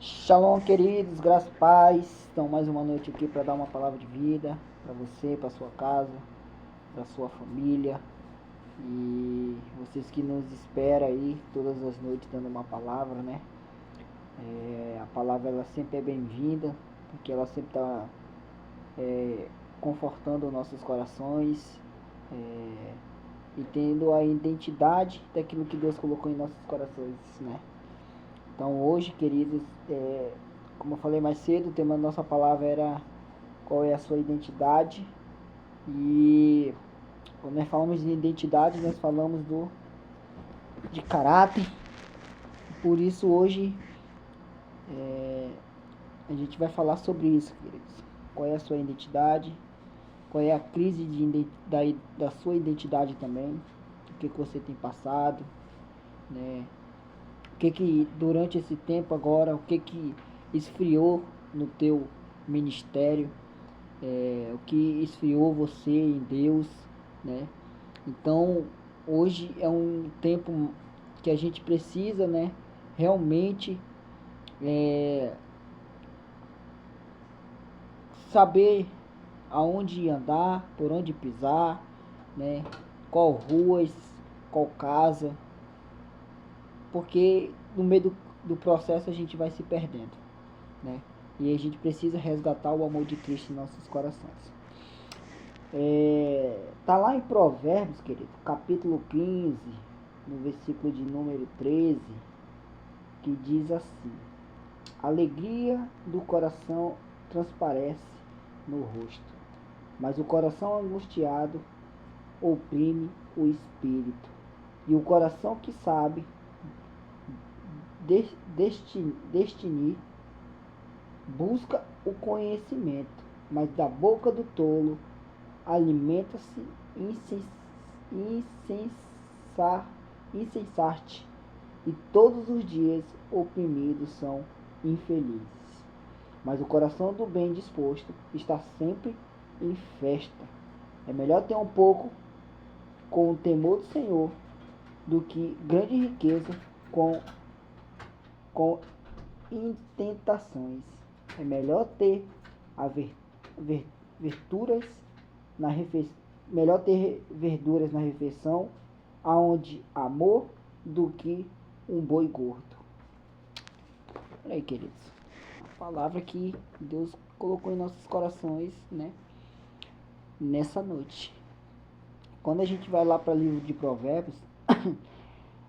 Shalom, queridos, graças e paz. Então, mais uma noite aqui para dar uma palavra de vida para você, para sua casa, para sua família e vocês que nos esperam aí todas as noites dando uma palavra, né? A palavra ela sempre é bem-vinda, porque ela sempre está confortando nossos corações é, e tendo a identidade daquilo que Deus colocou em nossos corações, né? Então hoje, queridos, como eu falei mais cedo, o tema da nossa palavra era qual é a sua identidade. E quando nós falamos de identidade, nós falamos de caráter. Por isso hoje a gente vai falar sobre isso, queridos. Qual é a sua identidade, qual é a crise da sua identidade também, o que você tem passado, né? O que durante esse tempo agora, o que esfriou no teu ministério, o que esfriou você em Deus, né? Então, hoje é um tempo que a gente precisa, né, realmente é, saber aonde andar, por onde pisar, né? Qual ruas, qual casa, porque no meio do processo a gente vai se perdendo, né? E a gente precisa resgatar o amor de Cristo em nossos corações. Tá lá em Provérbios, querido, capítulo 15, no versículo de número 13, que diz assim: a alegria do coração transparece no rosto, mas o coração angustiado oprime o espírito. E o coração que sabe distinguir busca o conhecimento, mas da boca do tolo alimenta-se insensate, e todos os dias oprimidos são infelizes. Mas o coração do bem disposto está sempre em festa. É melhor ter um pouco com o temor do Senhor do que grande riqueza com intentações. É melhor ter a verduras na refeição, melhor ter verduras na refeição aonde amor do que um boi gordo. Olha aí, queridos, a palavra que Deus colocou em nossos corações, né, nessa noite. Quando a gente vai lá para o livro de Provérbios,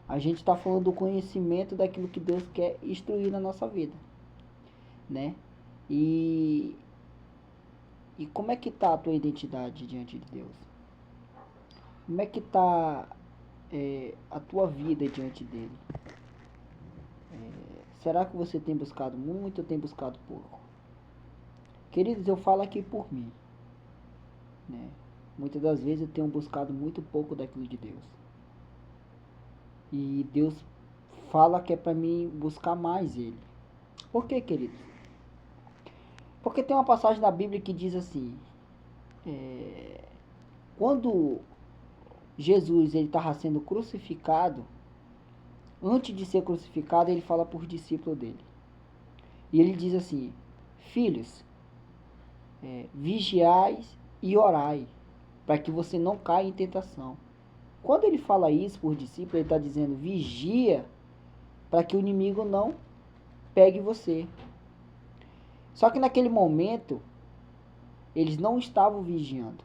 a gente está falando do conhecimento daquilo que Deus quer instruir na nossa vida, né? E como é que está a tua identidade diante de Deus? Como é que está a tua vida diante dele? Será que você tem buscado muito ou tem buscado pouco? Queridos, eu falo aqui por mim, né? Muitas das vezes eu tenho buscado muito pouco daquilo de Deus. E Deus fala que é para mim buscar mais Ele. Por quê, queridos? Porque tem uma passagem da Bíblia que diz assim: quando Jesus estava sendo crucificado, antes de ser crucificado, ele fala para os discípulos dele. E ele diz assim: filhos, vigiai e orai, para que você não caia em tentação. Quando ele fala isso por discípulo, ele está dizendo: vigia, para que o inimigo não pegue você. Só que naquele momento, eles não estavam vigiando.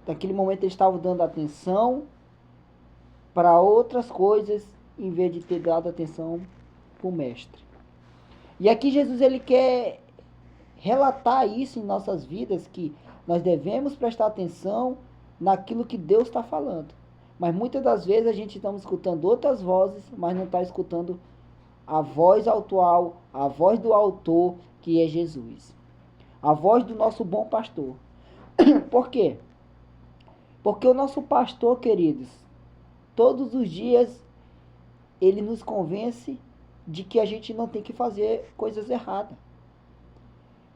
Naquele momento, eles estavam dando atenção para outras coisas, em vez de ter dado atenção para o mestre. E aqui Jesus ele quer relatar isso em nossas vidas, que nós devemos prestar atenção naquilo que Deus está falando. Mas muitas das vezes a gente está escutando outras vozes, mas não está escutando a voz atual, a voz do autor, que é Jesus. A voz do nosso bom pastor. Por quê? Porque o nosso pastor, queridos, todos os dias ele nos convence de que a gente não tem que fazer coisas erradas.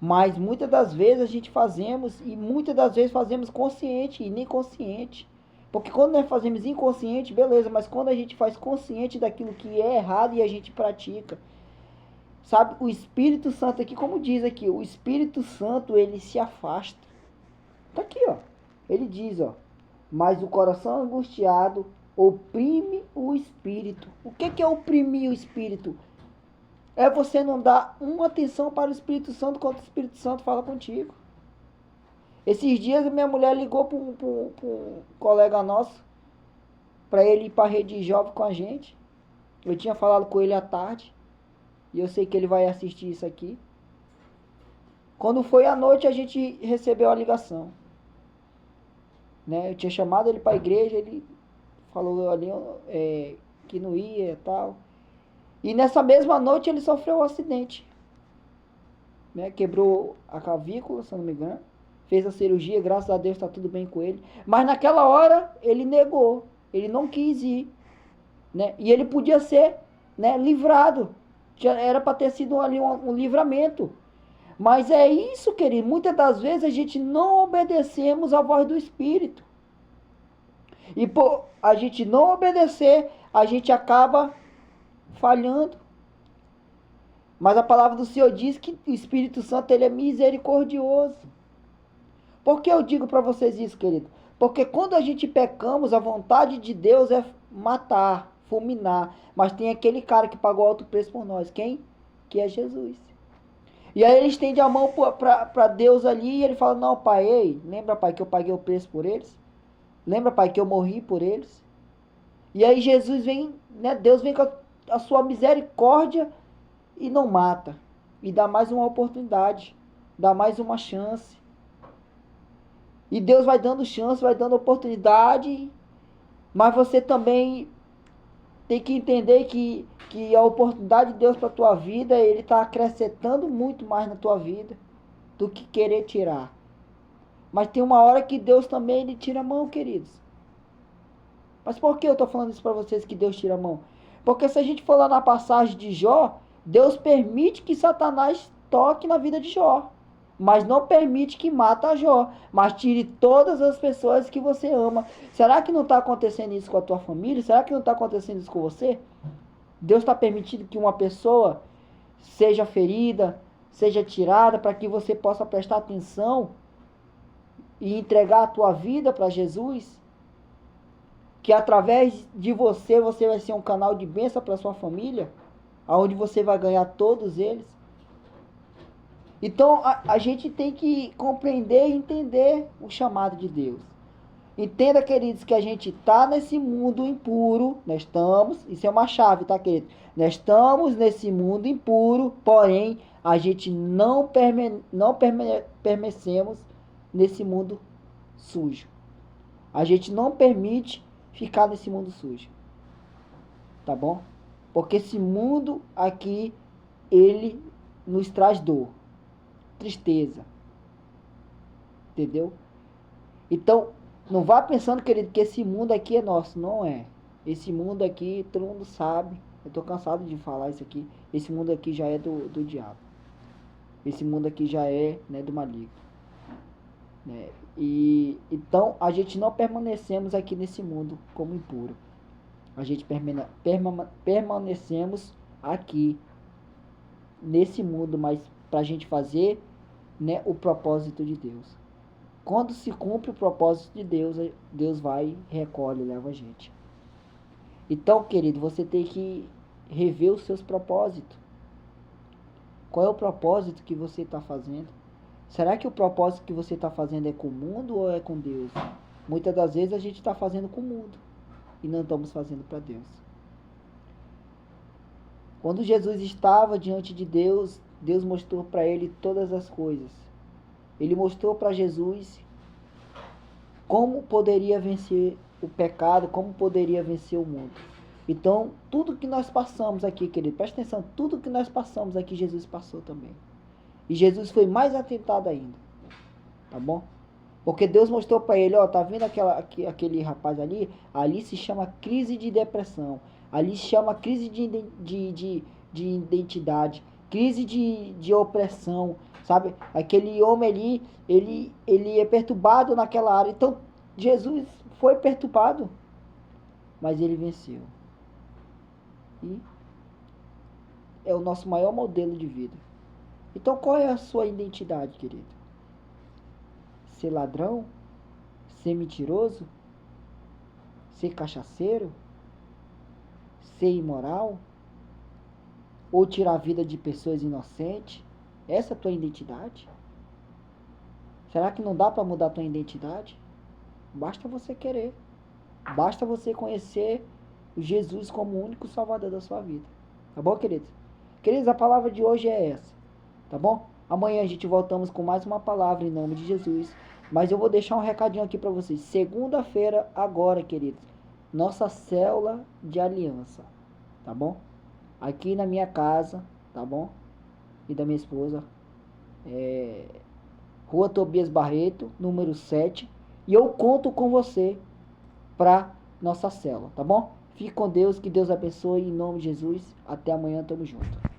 Mas muitas das vezes a gente fazemos, e muitas das vezes fazemos consciente e nem consciente. Porque quando nós fazemos inconsciente, beleza, mas quando a gente faz consciente daquilo que é errado e a gente pratica, sabe, o Espírito Santo aqui, como diz aqui, o Espírito Santo, ele se afasta. Tá aqui, ó. Ele diz, ó, mas o coração angustiado oprime o espírito. O que é oprimir o espírito? É você não dar uma atenção para o Espírito Santo quando o Espírito Santo fala contigo. Esses dias minha mulher ligou para um colega nosso, para ele ir para a rede jovem com a gente. Eu tinha falado com ele à tarde, e eu sei que ele vai assistir isso aqui. Quando foi à noite, a gente recebeu a ligação. Né? Eu tinha chamado ele para a igreja, ele falou ali que não ia e tal. E nessa mesma noite ele sofreu um acidente. Né? Quebrou a clavícula, se eu não me engano. Fez a cirurgia, graças a Deus está tudo bem com ele. Mas naquela hora ele negou. Ele não quis ir. Né? E ele podia ser, né, livrado. Era para ter sido ali um livramento. Mas é isso, querido. Muitas das vezes a gente não obedecemos à voz do Espírito. E por a gente não obedecer, a gente acaba falhando. Mas a palavra do Senhor diz que o Espírito Santo ele é misericordioso. Por que eu digo para vocês isso, querido? Porque quando a gente pecamos, a vontade de Deus é matar, fulminar. Mas tem aquele cara que pagou alto preço por nós. Quem? Que é Jesus. E aí ele estende a mão para Deus ali e ele fala, não, pai, ei, lembra, pai, que eu paguei o preço por eles? Lembra, pai, que eu morri por eles? E aí Jesus vem, né, Deus vem com a sua misericórdia e não mata. E dá mais uma oportunidade, dá mais uma chance. E Deus vai dando chance, vai dando oportunidade, mas você também tem que entender que a oportunidade de Deus para a tua vida, ele está acrescentando muito mais na tua vida do que querer tirar. Mas tem uma hora que Deus também ele tira a mão, queridos. Mas por que eu estou falando isso para vocês que Deus tira a mão? Porque se a gente for lá na passagem de Jó, Deus permite que Satanás toque na vida de Jó. Mas não permite que mata a Jó. Mas tire todas as pessoas que você ama. Será que não está acontecendo isso com a tua família? Será que não está acontecendo isso com você? Deus está permitindo que uma pessoa seja ferida, seja tirada, para que você possa prestar atenção e entregar a tua vida para Jesus? Que através de você, você vai ser um canal de bênção para sua família, aonde você vai ganhar todos eles. Então, a gente tem que compreender e entender o chamado de Deus. Entenda, queridos, que a gente está nesse mundo impuro. Nós estamos, isso é uma chave, tá, querido? Nós estamos nesse mundo impuro, porém, a gente não permanecemos nesse mundo sujo. A gente não permite ficar nesse mundo sujo. Tá bom? Porque esse mundo aqui, ele nos traz dor, tristeza. Entendeu? Então, não vá pensando, querido, que esse mundo aqui é nosso. Não é. Esse mundo aqui, todo mundo sabe. Eu tô cansado de falar isso aqui. Esse mundo aqui já é do diabo. Esse mundo aqui já é, né, do maligno. Né? E então, a gente não permanecemos aqui nesse mundo como impuro. A gente permanecemos aqui nesse mundo, mas para a gente fazer, né, o propósito de Deus. Quando se cumpre o propósito de Deus, Deus vai, recolhe, leva a gente. Então, querido, você tem que rever os seus propósitos. Qual é o propósito que você está fazendo? Será que o propósito que você está fazendo é com o mundo ou é com Deus? Muitas das vezes a gente está fazendo com o mundo e não estamos fazendo para Deus. Quando Jesus estava diante de Deus, Deus mostrou para ele todas as coisas. Ele mostrou para Jesus como poderia vencer o pecado, como poderia vencer o mundo. Então, tudo que nós passamos aqui, querido, presta atenção, tudo que nós passamos aqui, Jesus passou também. E Jesus foi mais atentado ainda. Tá bom? Porque Deus mostrou para ele, ó, tá vendo aquele rapaz ali? Ali se chama crise de depressão. Ali se chama crise de identidade. Crise de opressão. Sabe? Aquele homem ali, ele é perturbado naquela área. Então, Jesus foi perturbado, mas ele venceu. E é o nosso maior modelo de vida. Então qual é a sua identidade, querido? Ser ladrão? Ser mentiroso? Ser cachaceiro? Ser imoral? Ou tirar a vida de pessoas inocentes? Essa é a tua identidade? Será que não dá para mudar a tua identidade? Basta você querer. Basta você conhecer o Jesus como o único salvador da sua vida. Tá bom, queridos? Queridos, a palavra de hoje é essa. Tá bom? Amanhã a gente voltamos com mais uma palavra em nome de Jesus. Mas eu vou deixar um recadinho aqui para vocês. Segunda-feira agora, queridos. Nossa célula de aliança. Tá bom? Aqui na minha casa. Tá bom? E da minha esposa. Rua Tobias Barreto, número 7. E eu conto com você para nossa célula, tá bom? Fique com Deus, que Deus abençoe em nome de Jesus. Até amanhã, tamo junto.